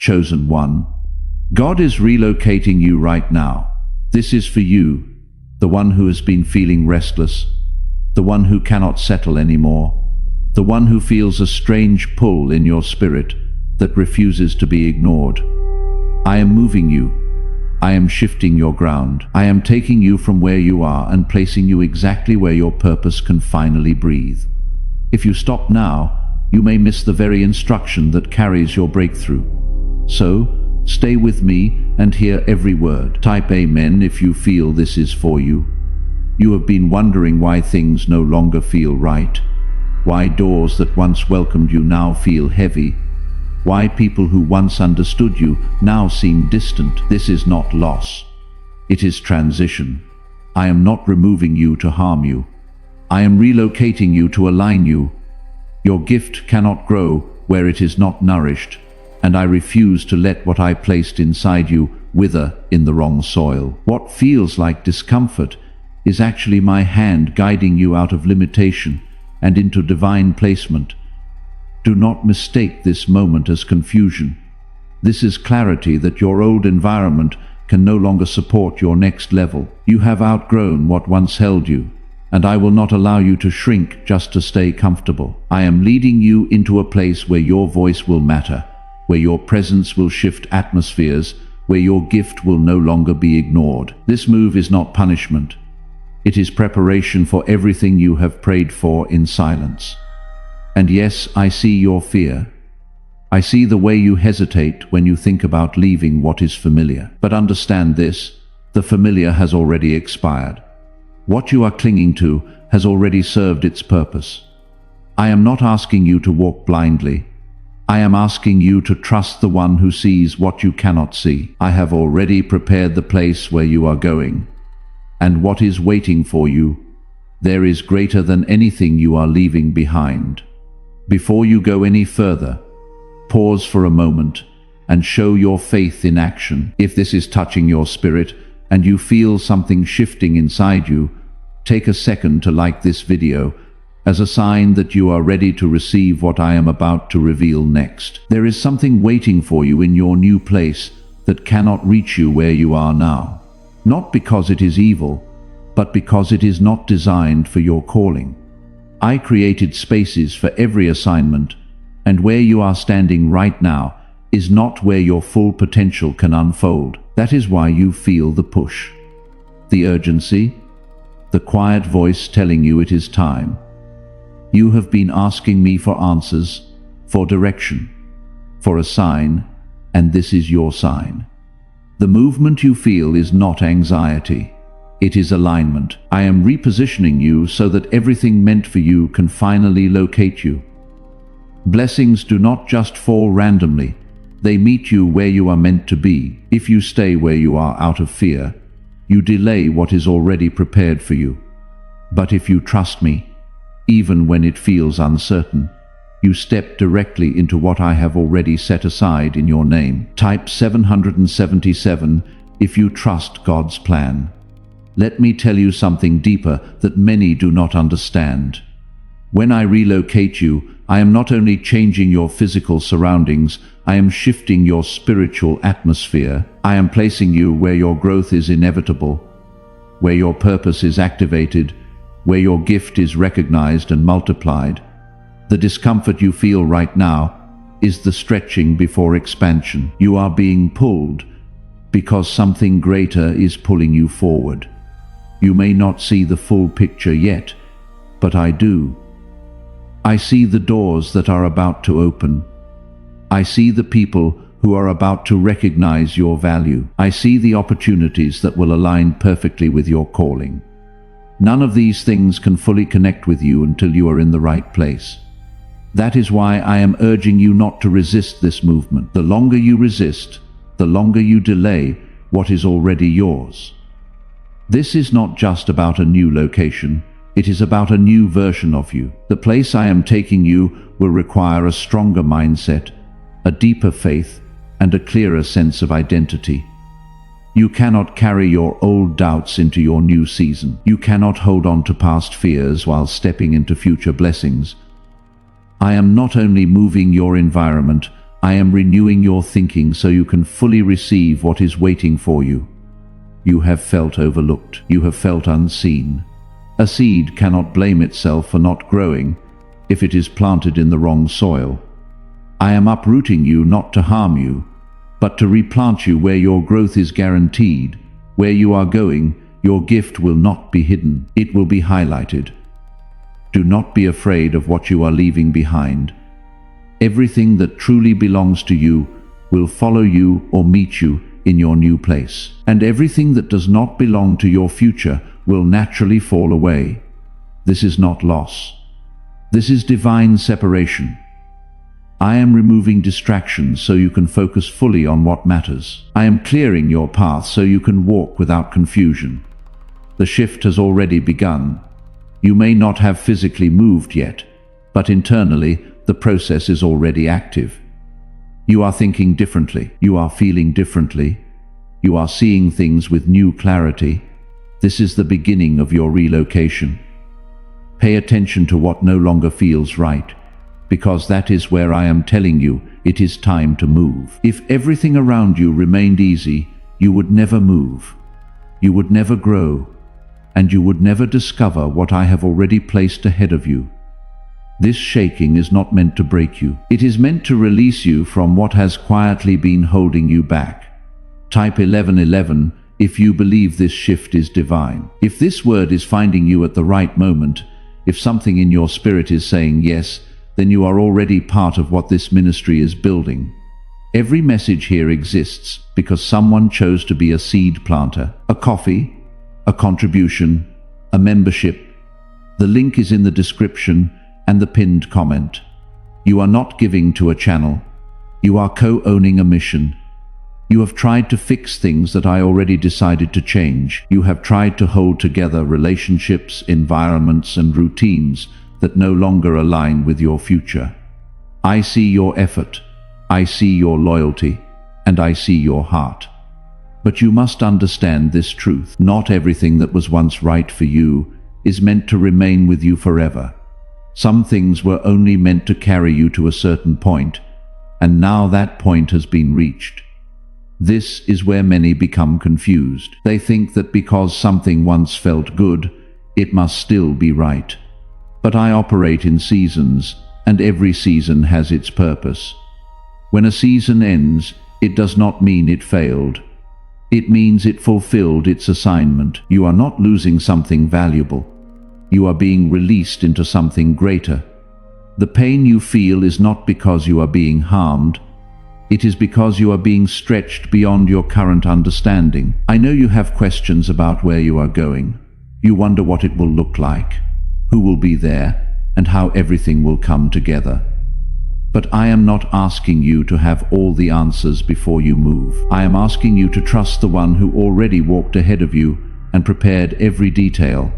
Chosen one. God is relocating you right now. This is for you, the one who has been feeling restless, the one who cannot settle anymore, the one who feels a strange pull in your spirit that refuses to be ignored. I am moving you. I am shifting your ground. I am taking you from where you are and placing you exactly where your purpose can finally breathe. If you stop now, you may miss the very instruction that carries your breakthrough. So, stay with me and hear every word. Type Amen if you feel this is for you. You have been wondering why things no longer feel right, why doors that once welcomed you now feel heavy, why people who once understood you now seem distant. This is not loss. It is transition. I am not removing you to harm you. I am relocating you to align you. Your gift cannot grow where it is not nourished, and I refuse to let what I placed inside you wither in the wrong soil. What feels like discomfort is actually my hand guiding you out of limitation and into divine placement. Do not mistake this moment as confusion. This is clarity that your old environment can no longer support your next level. You have outgrown what once held you, and I will not allow you to shrink just to stay comfortable. I am leading you into a place where your voice will matter, where your presence will shift atmospheres, where your gift will no longer be ignored. This move is not punishment. It is preparation for everything you have prayed for in silence. And yes, I see your fear. I see the way you hesitate when you think about leaving what is familiar. But understand this, the familiar has already expired. What you are clinging to has already served its purpose. I am not asking you to walk blindly. I am asking you to trust the one who sees what you cannot see. I have already prepared the place where you are going, and what is waiting for you. There is greater than anything you are leaving behind. Before you go any further, pause for a moment and show your faith in action. If this is touching your spirit and you feel something shifting inside you, take a second to like this video as a sign that you are ready to receive what I am about to reveal next. There is something waiting for you in your new place that cannot reach you where you are now. Not because it is evil, but because it is not designed for your calling. I created spaces for every assignment, and where you are standing right now is not where your full potential can unfold. That is why you feel the push, the urgency, the quiet voice telling you it is time. You have been asking me for answers, for direction, for a sign, and this is your sign. The movement you feel is not anxiety. It is alignment. I am repositioning you so that everything meant for you can finally locate you. Blessings do not just fall randomly. They meet you where you are meant to be. If you stay where you are out of fear, you delay what is already prepared for you. But if you trust me, even when it feels uncertain, you step directly into what I have already set aside in your name. Type 777 if you trust God's plan. Let me tell you something deeper that many do not understand. When I relocate you, I am not only changing your physical surroundings, I am shifting your spiritual atmosphere. I am placing you where your growth is inevitable, where your purpose is activated, where your gift is recognized and multiplied. The discomfort you feel right now is the stretching before expansion. You are being pulled because something greater is pulling you forward. You may not see the full picture yet, but I do. I see the doors that are about to open. I see the people who are about to recognize your value. I see the opportunities that will align perfectly with your calling. None of these things can fully connect with you until you are in the right place. That is why I am urging you not to resist this movement. The longer you resist, the longer you delay what is already yours. This is not just about a new location, it is about a new version of you. The place I am taking you will require a stronger mindset, a deeper faith, and a clearer sense of identity. You cannot carry your old doubts into your new season. You cannot hold on to past fears while stepping into future blessings. I am not only moving your environment, I am renewing your thinking so you can fully receive what is waiting for you. You have felt overlooked. You have felt unseen. A seed cannot blame itself for not growing if it is planted in the wrong soil. I am uprooting you not to harm you, but to replant you where your growth is guaranteed. Where you are going, your gift will not be hidden. It will be highlighted. Do not be afraid of what you are leaving behind. Everything that truly belongs to you will follow you or meet you in your new place. And everything that does not belong to your future will naturally fall away. This is not loss. This is divine separation. I am removing distractions so you can focus fully on what matters. I am clearing your path so you can walk without confusion. The shift has already begun. You may not have physically moved yet, but internally, the process is already active. You are thinking differently. You are feeling differently. You are seeing things with new clarity. This is the beginning of your relocation. Pay attention to what no longer feels right, because that is where I am telling you it is time to move. If everything around you remained easy, you would never move. You would never grow, and you would never discover what I have already placed ahead of you. This shaking is not meant to break you. It is meant to release you from what has quietly been holding you back. Type 1111 if you believe this shift is divine. If this word is finding you at the right moment, if something in your spirit is saying yes, then you are already part of what this ministry is building. Every message here exists because someone chose to be a seed planter, a coffee, a contribution, a membership. The link is in the description and the pinned comment. You are not giving to a channel. You are co-owning a mission. You have tried to fix things that I already decided to change. You have tried to hold together relationships, environments, and routines that no longer align with your future. I see your effort. I see your loyalty. And I see your heart. But you must understand this truth. Not everything that was once right for you is meant to remain with you forever. Some things were only meant to carry you to a certain point, and now that point has been reached. This is where many become confused. They think that because something once felt good, it must still be right. But I operate in seasons, and every season has its purpose. When a season ends, it does not mean it failed. It means it fulfilled its assignment. You are not losing something valuable. You are being released into something greater. The pain you feel is not because you are being harmed. It is because you are being stretched beyond your current understanding. I know you have questions about where you are going. You wonder what it will look like, who will be there, and how everything will come together. But I am not asking you to have all the answers before you move. I am asking you to trust the one who already walked ahead of you and prepared every detail.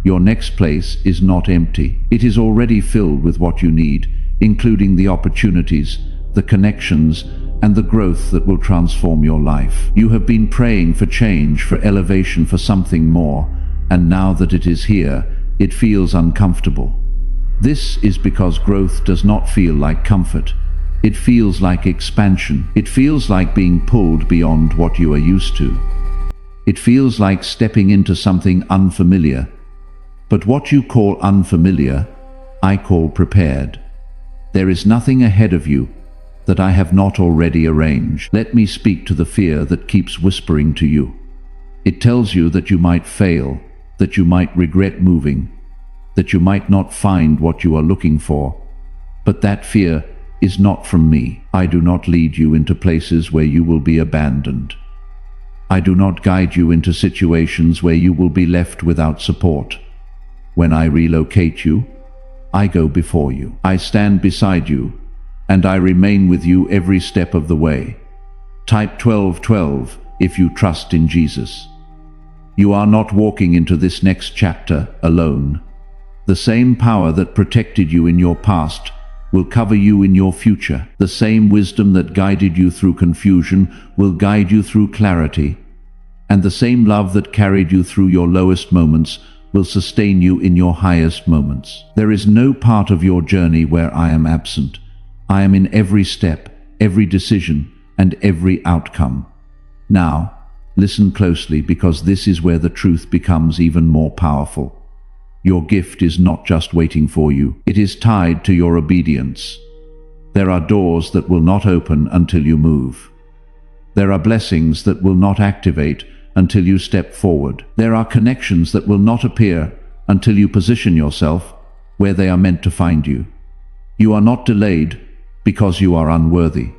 Your next place is not empty. It is already filled with what you need, including the opportunities, the connections, and the growth that will transform your life. You have been praying for change, for elevation, for something more, and now that it is here, it feels uncomfortable. This is because growth does not feel like comfort. It feels like expansion. It feels like being pulled beyond what you are used to. It feels like stepping into something unfamiliar. But what you call unfamiliar, I call prepared. There is nothing ahead of you that I have not already arranged. Let me speak to the fear that keeps whispering to you. It tells you that you might fail, that you might regret moving, that you might not find what you are looking for. But that fear is not from me. I do not lead you into places where you will be abandoned. I do not guide you into situations where you will be left without support. When I relocate you, I go before you. I stand beside you, and I remain with you every step of the way. Type 1212 if you trust in Jesus. You are not walking into this next chapter alone. The same power that protected you in your past will cover you in your future. The same wisdom that guided you through confusion will guide you through clarity. And the same love that carried you through your lowest moments will sustain you in your highest moments. There is no part of your journey where I am absent. I am in every step, every decision, and every outcome. Now, listen closely, because this is where the truth becomes even more powerful. Your gift is not just waiting for you. It is tied to your obedience. There are doors that will not open until you move. There are blessings that will not activate until you step forward. There are connections that will not appear until you position yourself where they are meant to find you. You are not delayed because you are unworthy.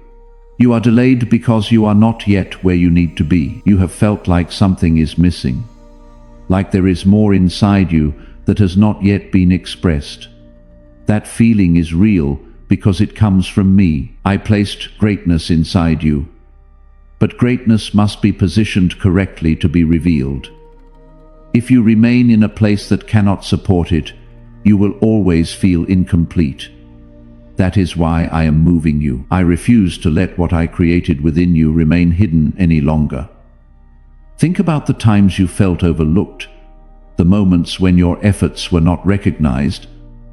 You are delayed because you are not yet where you need to be. You have felt like something is missing, like there is more inside you that has not yet been expressed. That feeling is real because it comes from me. I placed greatness inside you. But greatness must be positioned correctly to be revealed. If you remain in a place that cannot support it, you will always feel incomplete. That is why I am moving you. I refuse to let what I created within you remain hidden any longer. Think about the times you felt overlooked, the moments when your efforts were not recognized,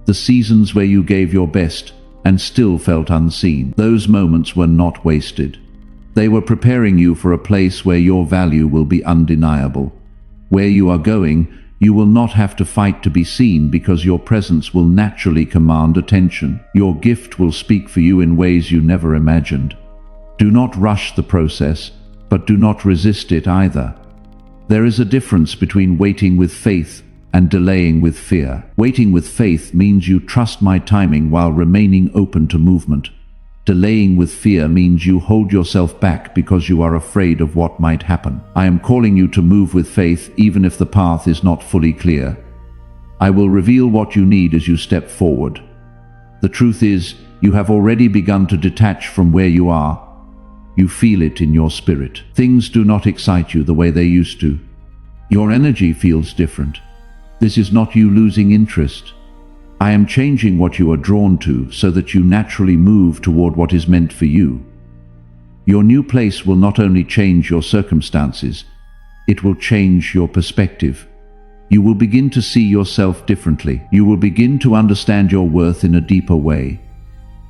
the seasons where you gave your best and still felt unseen. Those moments were not wasted. They were preparing you for a place where your value will be undeniable. Where you are going, you will not have to fight to be seen, because your presence will naturally command attention. Your gift will speak for you in ways you never imagined. Do not rush the process, but do not resist it either. There is a difference between waiting with faith and delaying with fear. Waiting with faith means you trust my timing while remaining open to movement. Delaying with fear means you hold yourself back because you are afraid of what might happen. I am calling you to move with faith even if the path is not fully clear. I will reveal what you need as you step forward. The truth is, you have already begun to detach from where you are. You feel it in your spirit. Things do not excite you the way they used to. Your energy feels different. This is not you losing interest. I am changing what you are drawn to so that you naturally move toward what is meant for you. Your new place will not only change your circumstances, it will change your perspective. You will begin to see yourself differently. You will begin to understand your worth in a deeper way.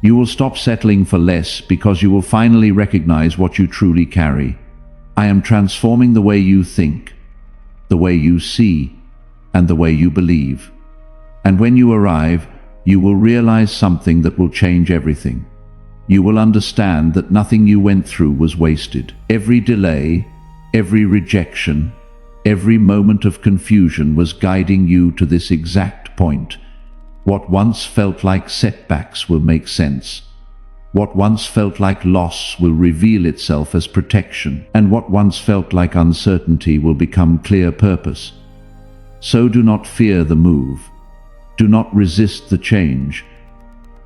You will stop settling for less because you will finally recognize what you truly carry. I am transforming the way you think, the way you see, and the way you believe. And when you arrive, you will realize something that will change everything. You will understand that nothing you went through was wasted. Every delay, every rejection, every moment of confusion was guiding you to this exact point. What once felt like setbacks will make sense. What once felt like loss will reveal itself as protection. And what once felt like uncertainty will become clear purpose. So do not fear the move. Do not resist the change.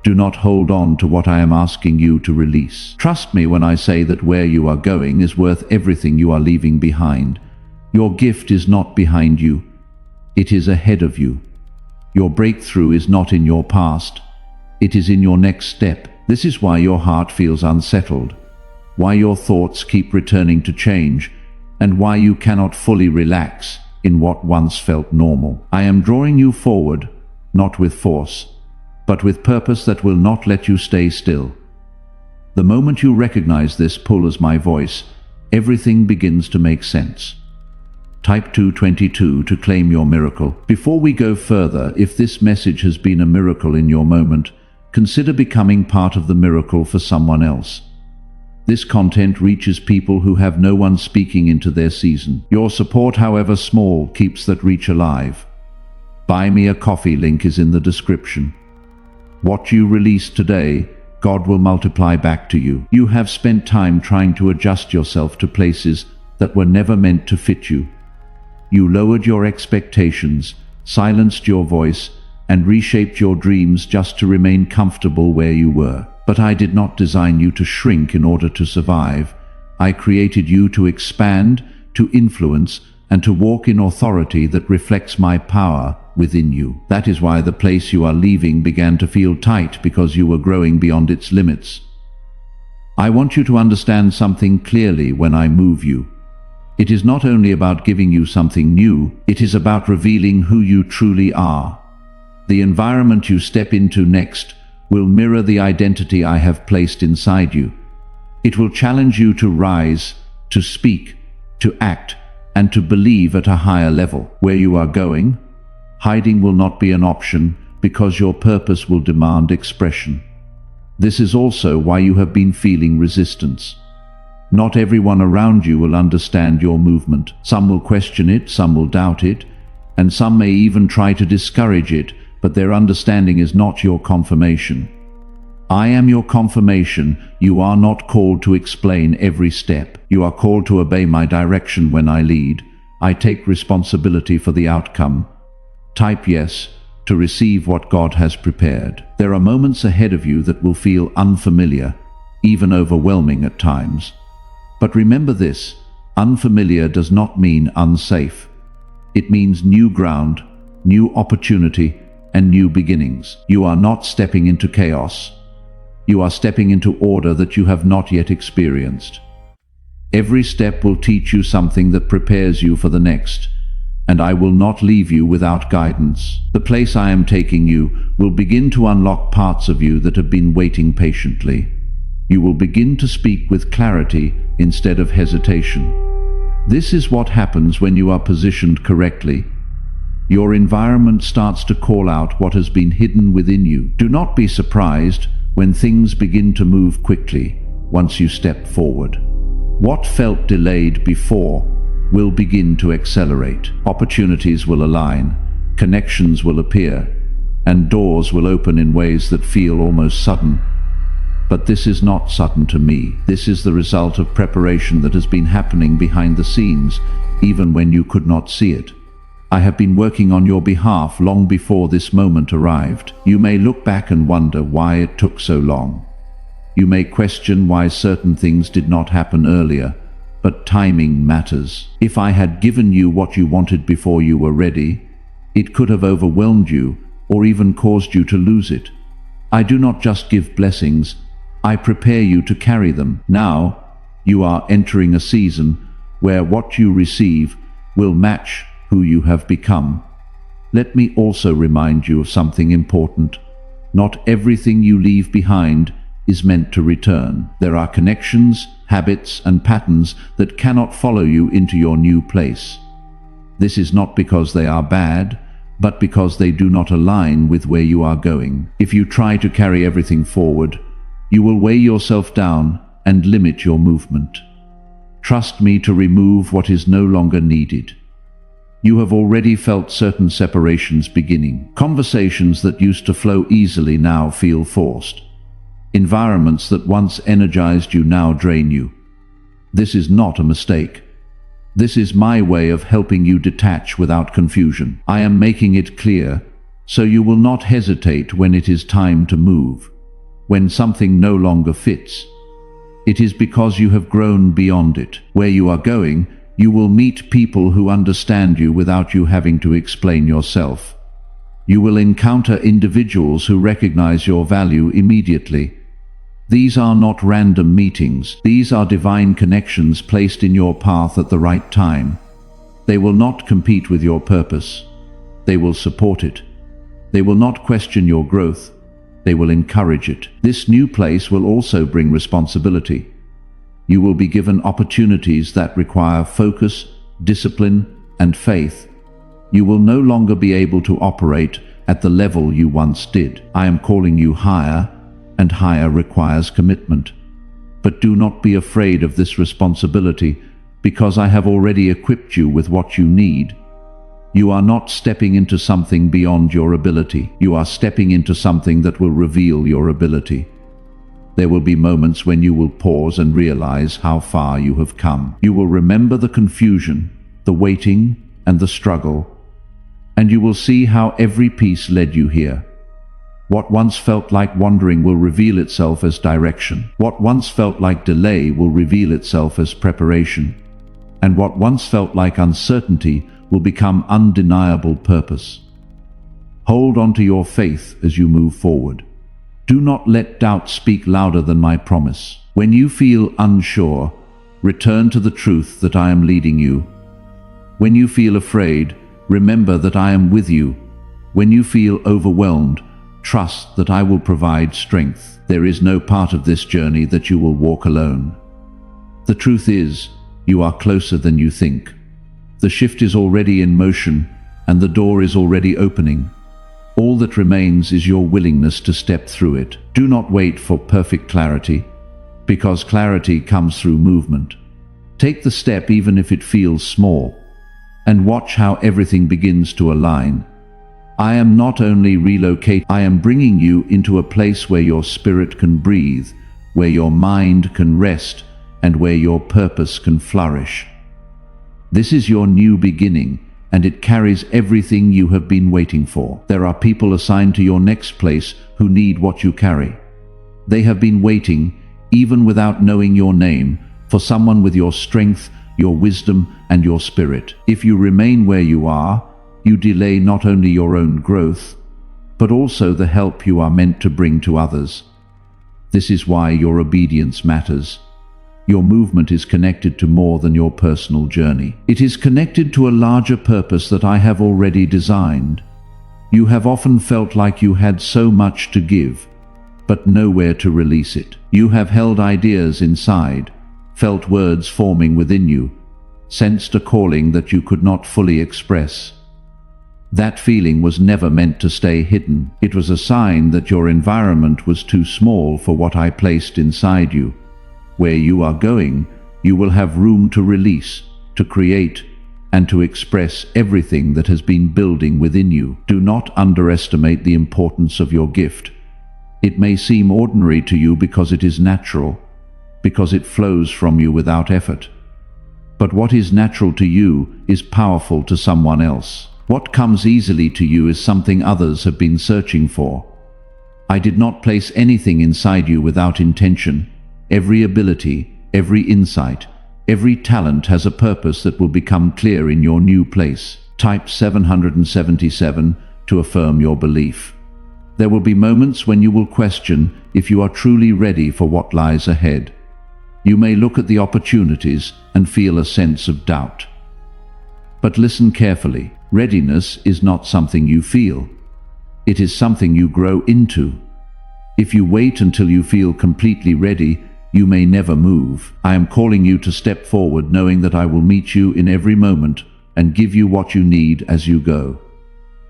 Do not hold on to what I am asking you to release. Trust me when I say that where you are going is worth everything you are leaving behind. Your gift is not behind you. It is ahead of you. Your breakthrough is not in your past. It is in your next step. This is why your heart feels unsettled, why your thoughts keep returning to change, and why you cannot fully relax in what once felt normal. I am drawing you forward, not with force, but with purpose that will not let you stay still. The moment you recognize this pull as my voice, everything begins to make sense. Type 222 to claim your miracle. Before we go further, if this message has been a miracle in your moment, consider becoming part of the miracle for someone else. This content reaches people who have no one speaking into their season. Your support, however small, keeps that reach alive. Buy Me a Coffee link is in the description. What you release today, God will multiply back to you. You have spent time trying to adjust yourself to places that were never meant to fit you. You lowered your expectations, silenced your voice, and reshaped your dreams just to remain comfortable where you were. But I did not design you to shrink in order to survive. I created you to expand, to influence, and to walk in authority that reflects my power within you. That is why the place you are leaving began to feel tight, because you were growing beyond its limits. I want you to understand something clearly when I move you. It is not only about giving you something new, it is about revealing who you truly are. The environment you step into next will mirror the identity I have placed inside you. It will challenge you to rise, to speak, to act, and to believe at a higher level. Where you are going, hiding will not be an option because your purpose will demand expression. This is also why you have been feeling resistance. Not everyone around you will understand your movement. Some will question it, some will doubt it, and some may even try to discourage it, but their understanding is not your confirmation. I am your confirmation. You are not called to explain every step. You are called to obey my direction when I lead. I take responsibility for the outcome. Type yes to receive what God has prepared. There are moments ahead of you that will feel unfamiliar, even overwhelming at times. But remember this, unfamiliar does not mean unsafe. It means new ground, new opportunity, and new beginnings. You are not stepping into chaos. You are stepping into order that you have not yet experienced. Every step will teach you something that prepares you for the next, and I will not leave you without guidance. The place I am taking you will begin to unlock parts of you that have been waiting patiently. You will begin to speak with clarity instead of hesitation. This is what happens when you are positioned correctly. Your environment starts to call out what has been hidden within you. Do not be surprised when things begin to move quickly once you step forward. What felt delayed before will begin to accelerate. Opportunities will align, connections will appear, and doors will open in ways that feel almost sudden. But this is not sudden to me. This is the result of preparation that has been happening behind the scenes, even when you could not see it. I have been working on your behalf long before this moment arrived. You may look back and wonder why it took so long. You may question why certain things did not happen earlier, but timing matters. If I had given you what you wanted before you were ready, it could have overwhelmed you or even caused you to lose it. I do not just give blessings, I prepare you to carry them. Now, you are entering a season where what you receive will match who you have become. Let me also remind you of something important. Not everything you leave behind is meant to return. There are connections, habits, and patterns that cannot follow you into your new place. This is not because they are bad, but because they do not align with where you are going. If you try to carry everything forward, you will weigh yourself down and limit your movement. Trust me to remove what is no longer needed. You have already felt certain separations beginning. Conversations that used to flow easily now feel forced. Environments that once energized you now drain you. This is not a mistake. This is my way of helping you detach without confusion. I am making it clear, so you will not hesitate when it is time to move. When something no longer fits, it is because you have grown beyond it. Where you are going, you will meet people who understand you without you having to explain yourself. You will encounter individuals who recognize your value immediately. These are not random meetings. These are divine connections placed in your path at the right time. They will not compete with your purpose. They will support it. They will not question your growth. They will encourage it. This new place will also bring responsibility. You will be given opportunities that require focus, discipline, and faith. You will no longer be able to operate at the level you once did. I am calling you higher, and higher requires commitment. But do not be afraid of this responsibility, because I have already equipped you with what you need. You are not stepping into something beyond your ability. You are stepping into something that will reveal your ability. There will be moments when you will pause and realize how far you have come. You will remember the confusion, the waiting, and the struggle, and you will see how every piece led you here. What once felt like wandering will reveal itself as direction. What once felt like delay will reveal itself as preparation. And what once felt like uncertainty will become undeniable purpose. Hold on to your faith as you move forward. Do not let doubt speak louder than my promise. When you feel unsure, return to the truth that I am leading you. When you feel afraid, remember that I am with you. When you feel overwhelmed, trust that I will provide strength. There is no part of this journey that you will walk alone. The truth is, you are closer than you think. The shift is already in motion, and the door is already opening. All that remains is your willingness to step through it. Do not wait for perfect clarity, because clarity comes through movement. Take the step even if it feels small, and watch how everything begins to align. I am not only relocating, I am bringing you into a place where your spirit can breathe, where your mind can rest, and where your purpose can flourish. This is your new beginning, and it carries everything you have been waiting for. There are people assigned to your next place who need what you carry. They have been waiting, even without knowing your name, for someone with your strength, your wisdom, and your spirit. If you remain where you are, you delay not only your own growth, but also the help you are meant to bring to others. This is why your obedience matters. Your movement is connected to more than your personal journey. It is connected to a larger purpose that I have already designed. You have often felt like you had so much to give, but nowhere to release it. You have held ideas inside, felt words forming within you, sensed a calling that you could not fully express. That feeling was never meant to stay hidden. It was a sign that your environment was too small for what I placed inside you. Where you are going, you will have room to release, to create, and to express everything that has been building within you. Do not underestimate the importance of your gift. It may seem ordinary to you because it is natural, because it flows from you without effort. But what is natural to you is powerful to someone else. What comes easily to you is something others have been searching for. I did not place anything inside you without intention. Every ability, every insight, every talent has a purpose that will become clear in your new place. Type 777 to affirm your belief. There will be moments when you will question if you are truly ready for what lies ahead. You may look at the opportunities and feel a sense of doubt. But listen carefully. Readiness is not something you feel. It is something you grow into. If you wait until you feel completely ready, you may never move. I am calling you to step forward, knowing that I will meet you in every moment and give you what you need as you go.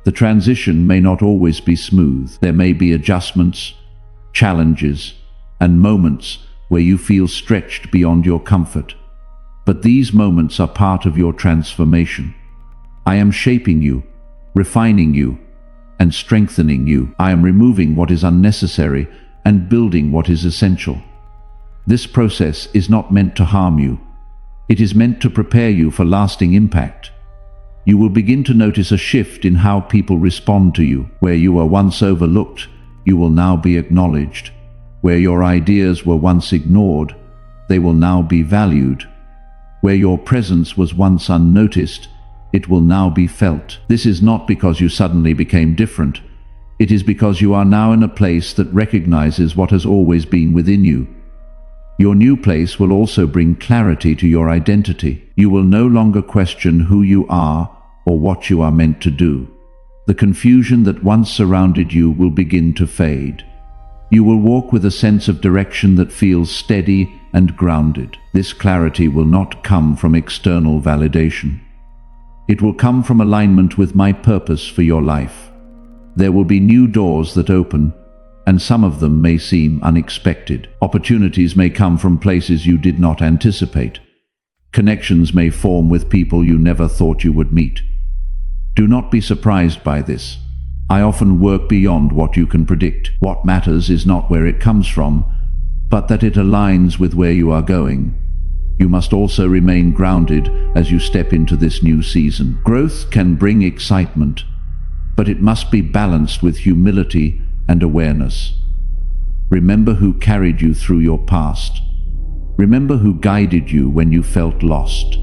The transition may not always be smooth. There may be adjustments, challenges, and moments where you feel stretched beyond your comfort. But these moments are part of your transformation. I am shaping you, refining you, and strengthening you. I am removing what is unnecessary and building what is essential. This process is not meant to harm you. It is meant to prepare you for lasting impact. You will begin to notice a shift in how people respond to you. Where you were once overlooked, you will now be acknowledged. Where your ideas were once ignored, they will now be valued. Where your presence was once unnoticed, it will now be felt. This is not because you suddenly became different. It is because you are now in a place that recognizes what has always been within you. Your new place will also bring clarity to your identity. You will no longer question who you are or what you are meant to do. The confusion that once surrounded you will begin to fade. You will walk with a sense of direction that feels steady and grounded. This clarity will not come from external validation. It will come from alignment with my purpose for your life. There will be new doors that open, and some of them may seem unexpected. Opportunities may come from places you did not anticipate. Connections may form with people you never thought you would meet. Do not be surprised by this. I often work beyond what you can predict. What matters is not where it comes from, but that it aligns with where you are going. You must also remain grounded as you step into this new season. Growth can bring excitement, but it must be balanced with humility and awareness. Remember who carried you through your past. Remember who guided you when you felt lost.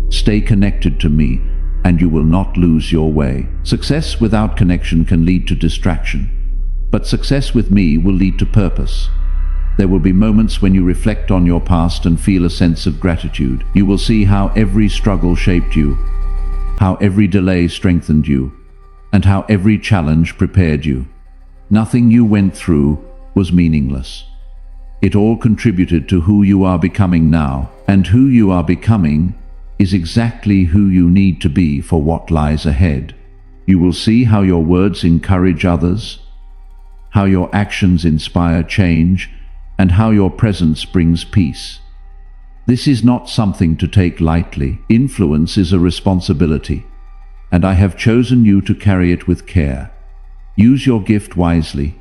Stay connected to me, and you will not lose your way. Success without connection can lead to distraction, but success with me will lead to purpose. There will be moments when you reflect on your past and feel a sense of gratitude. You will see how every struggle shaped you, how every delay strengthened you, and how every challenge prepared you. Nothing you went through was meaningless. It all contributed to who you are becoming now, and who you are becoming is exactly who you need to be for what lies ahead. You will see how your words encourage others, how your actions inspire change, and how your presence brings peace. This is not something to take lightly. Influence is a responsibility, and I have chosen you to carry it with care. Use your gift wisely,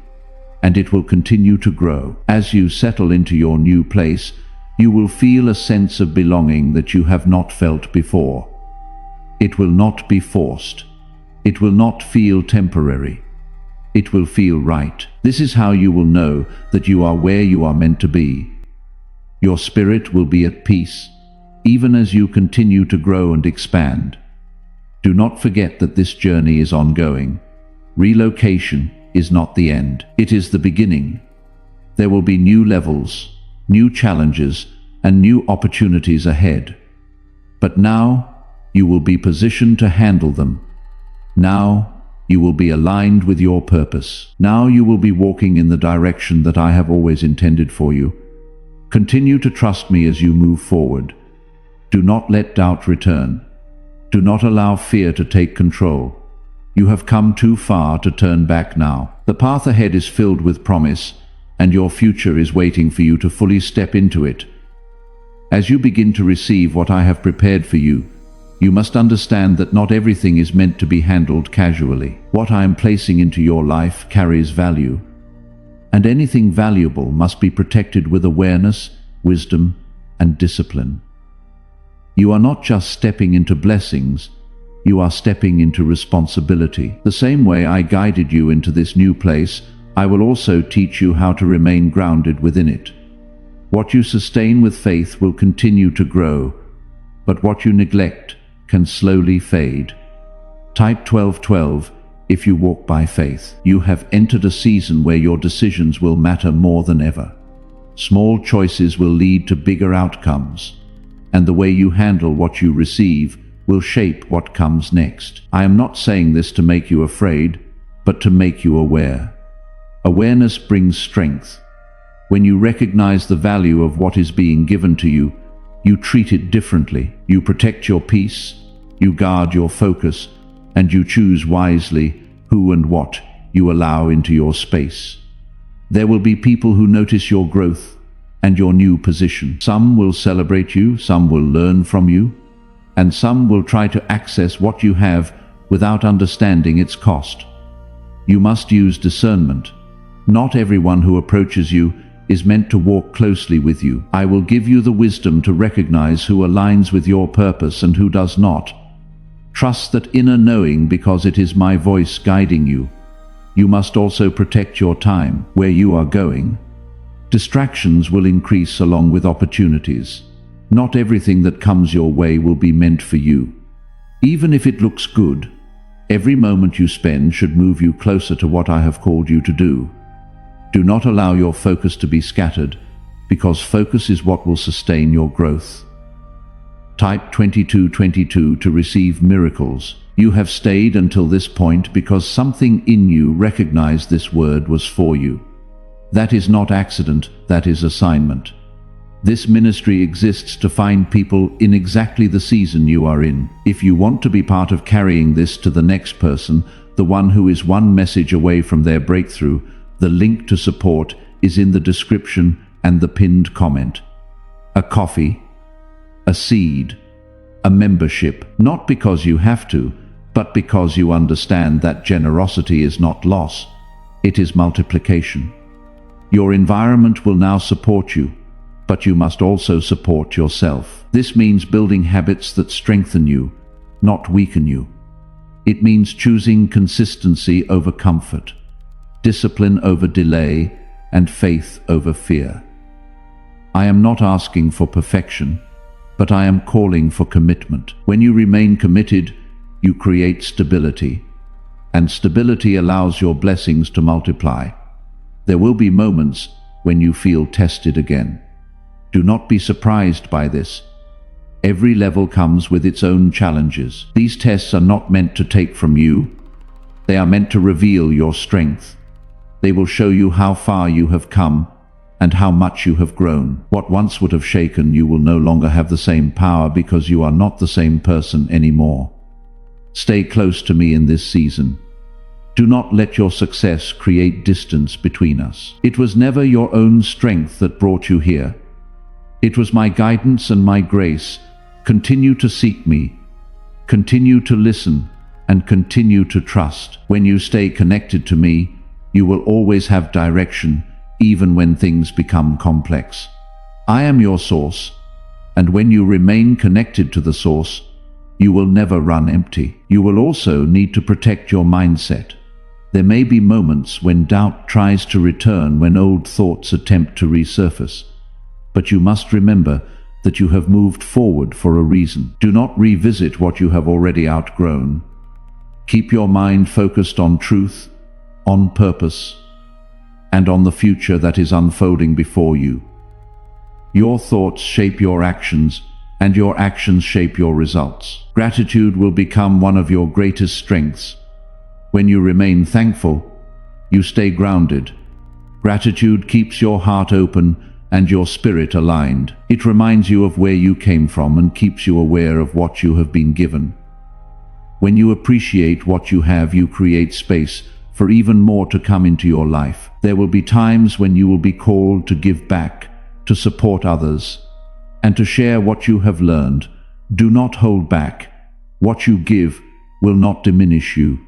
and it will continue to grow. As you settle into your new place, you will feel a sense of belonging that you have not felt before. It will not be forced. It will not feel temporary. It will feel right. This is how you will know that you are where you are meant to be. Your spirit will be at peace, even as you continue to grow and expand. Do not forget that this journey is ongoing. Relocation is not the end. It is the beginning. There will be new levels, new challenges, and new opportunities ahead. But now, you will be positioned to handle them. Now, you will be aligned with your purpose. Now you will be walking in the direction that I have always intended for you. Continue to trust me as you move forward. Do not let doubt return. Do not allow fear to take control. You have come too far to turn back now. The path ahead is filled with promise, and your future is waiting for you to fully step into it. As you begin to receive what I have prepared for you, you must understand that not everything is meant to be handled casually. What I am placing into your life carries value, and anything valuable must be protected with awareness, wisdom, and discipline. You are not just stepping into blessings, you are stepping into responsibility. The same way I guided you into this new place, I will also teach you how to remain grounded within it. What you sustain with faith will continue to grow, but what you neglect can slowly fade. Type 1212 if you walk by faith. You have entered a season where your decisions will matter more than ever. Small choices will lead to bigger outcomes, and the way you handle what you receive will shape what comes next. I am not saying this to make you afraid, but to make you aware. Awareness brings strength. When you recognize the value of what is being given to you, you treat it differently. You protect your peace, you guard your focus, and you choose wisely who and what you allow into your space. There will be people who notice your growth and your new position. Some will celebrate you, some will learn from you, and some will try to access what you have without understanding its cost. You must use discernment. Not everyone who approaches you is meant to walk closely with you. I will give you the wisdom to recognize who aligns with your purpose and who does not. Trust that inner knowing because it is my voice guiding you. You must also protect your time where you are going. Distractions will increase along with opportunities. Not everything that comes your way will be meant for you. Even if it looks good, every moment you spend should move you closer to what I have called you to do. Do not allow your focus to be scattered, because focus is what will sustain your growth. Type 2222 to receive miracles. You have stayed until this point because something in you recognized this word was for you. That is not accident, that is assignment. This ministry exists to find people in exactly the season you are in. If you want to be part of carrying this to the next person, the one who is one message away from their breakthrough, the link to support is in the description and the pinned comment. A coffee, a seed, a membership, not because you have to, but because you understand that generosity is not loss, it is multiplication. Your environment will now support you, but you must also support yourself. This means building habits that strengthen you, not weaken you. It means choosing consistency over comfort, discipline over delay, and faith over fear. I am not asking for perfection, but I am calling for commitment. When you remain committed, you create stability, and stability allows your blessings to multiply. There will be moments when you feel tested again. Do not be surprised by this. Every level comes with its own challenges. These tests are not meant to take from you. They are meant to reveal your strength. They will show you how far you have come and how much you have grown. What once would have shaken you will no longer have the same power because you are not the same person anymore. Stay close to me in this season. Do not let your success create distance between us. It was never your own strength that brought you here. It was my guidance and my grace. Continue to seek me. Continue to listen and continue to trust. When you stay connected to me, you will always have direction, even when things become complex. I am your source, and when you remain connected to the source, you will never run empty. You will also need to protect your mindset. There may be moments when doubt tries to return, when old thoughts attempt to resurface. But you must remember that you have moved forward for a reason. Do not revisit what you have already outgrown. Keep your mind focused on truth, on purpose, and on the future that is unfolding before you. Your thoughts shape your actions, and your actions shape your results. Gratitude will become one of your greatest strengths. When you remain thankful, you stay grounded. Gratitude keeps your heart open and your spirit aligned. It reminds you of where you came from and keeps you aware of what you have been given. When you appreciate what you have, you create space for even more to come into your life. There will be times when you will be called to give back, to support others, and to share what you have learned. Do not hold back. What you give will not diminish you.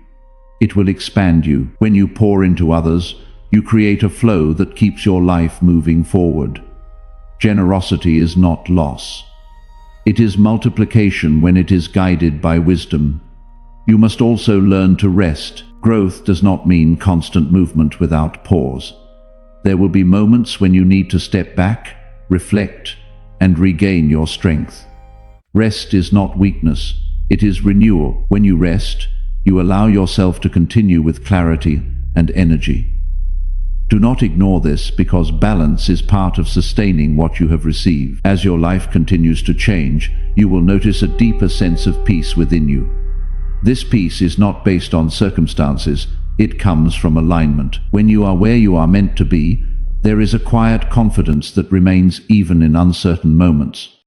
It will expand you. When you pour into others, you create a flow that keeps your life moving forward. Generosity is not loss. It is multiplication when it is guided by wisdom. You must also learn to rest. Growth does not mean constant movement without pause. There will be moments when you need to step back, reflect, and regain your strength. Rest is not weakness, it is renewal. When you rest, you allow yourself to continue with clarity and energy. Do not ignore this, because balance is part of sustaining what you have received. As your life continues to change, you will notice a deeper sense of peace within you. This peace is not based on circumstances, it comes from alignment. When you are where you are meant to be, there is a quiet confidence that remains even in uncertain moments.